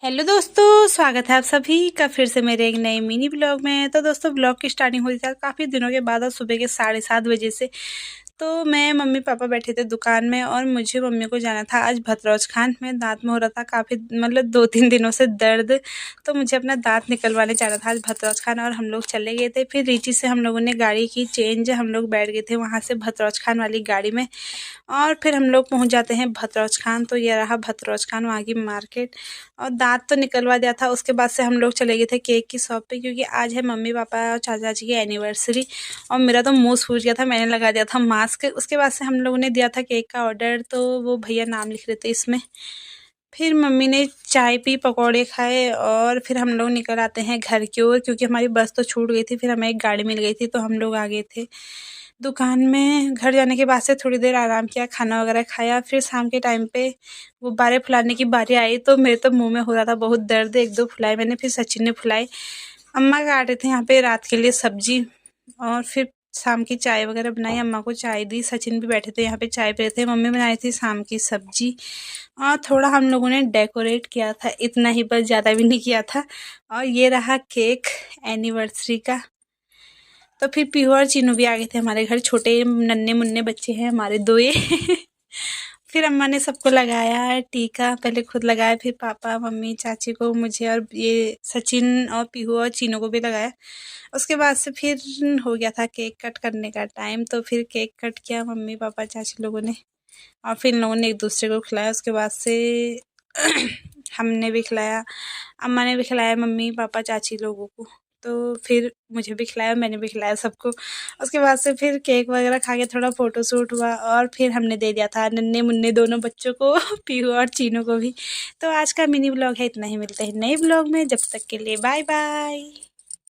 Hello दोस्तों, स्वागत है आप सभी का फिर से मेरे एक नए मिनी ब्लॉग में। तो दोस्तों, ब्लॉग की स्टार्टिंग हुई थी काफ़ी दिनों के बाद और सुबह के 7:30 बजे से। तो मैं मम्मी पापा बैठे थे दुकान में और मुझे मम्मी को जाना था आज भतरौज खान में। दांत में हो रहा था काफ़ी, मतलब 2-3 दिनों से दर्द। तो मुझे अपना दांत निकलवाने जाना था आज भतरौज खान और हम लोग चले गए थे। फिर रीची से हम लोगों ने गाड़ी की चेंज, हम लोग बैठ गए थे वहाँ से भतरौज खान वाली गाड़ी में। और फिर हम लोग पहुंच जाते हैं भतरौज खान। तो ये रहा भतरौज खान, वहाँ की मार्केट। और दांत तो निकलवा दिया था। उसके बाद से हम लोग चले गए थे केक की शॉप पे, क्योंकि आज है मम्मी पापा और चाचा जी की एनिवर्सरी। और मेरा तो मुंह सूज गया था, मैंने लगा दिया था मास्क। उसके बाद से हम लोगों ने दिया था केक का ऑर्डर, तो वो भैया नाम लिख रहे थे इसमें। फिर मम्मी ने चाय पी, पकौड़े खाए और फिर हम लोग निकल आते हैं घर की ओर, क्योंकि हमारी बस तो छूट गई थी। फिर हमें एक गाड़ी मिल गई थी तो हम लोग आ गए थे दुकान में। घर जाने के बाद से थोड़ी देर आराम किया, खाना वगैरह खाया। फिर शाम के टाइम पे गुब्बारे फुलाने की बारी आई तो मेरे तो मुंह में हो रहा था बहुत दर्द। 1-2 फुलाए मैंने, फिर सचिन ने फुलाए। अम्मा काट रहे थे यहाँ पे रात के लिए सब्जी। और फिर शाम की चाय वगैरह बनाई, अम्मा को चाय दी। सचिन भी बैठे थे यहाँ पे चाय पी रहे थे। मम्मी बनाई थी शाम की सब्जी। और थोड़ा हम लोगों ने डेकोरेट किया था, इतना ही, बस ज़्यादा भी नहीं किया था। और ये रहा केक एनिवर्सरी का। तो फिर पीहू और चीनू भी आ गए थे हमारे घर। छोटे नन्हे मुन्ने बच्चे हैं हमारे दो ये। फिर अम्मा ने सबको लगाया टीका, पहले खुद लगाया, फिर पापा मम्मी चाची को, मुझे और ये सचिन और पीहू और चीनू को भी लगाया। उसके बाद से फिर हो गया था केक कट करने का टाइम। तो फिर केक कट किया मम्मी पापा चाची लोगों ने। और फिर इन लोगों ने एक दूसरे को खिलाया। उसके बाद से हमने भी खिलाया, अम्मा ने भी खिलाया मम्मी पापा चाची लोगों को। तो फिर मुझे भी खिलाया, मैंने भी खिलाया सबको। उसके बाद से फिर केक वगैरह खा के थोड़ा फ़ोटो शूट हुआ और फिर हमने दे दिया था नन्हे मुन्ने दोनों बच्चों को, पीहू और चीनू को भी। तो आज का मिनी ब्लॉग है इतना ही। मिलते हैं नए ब्लॉग में, जब तक के लिए बाय बाय।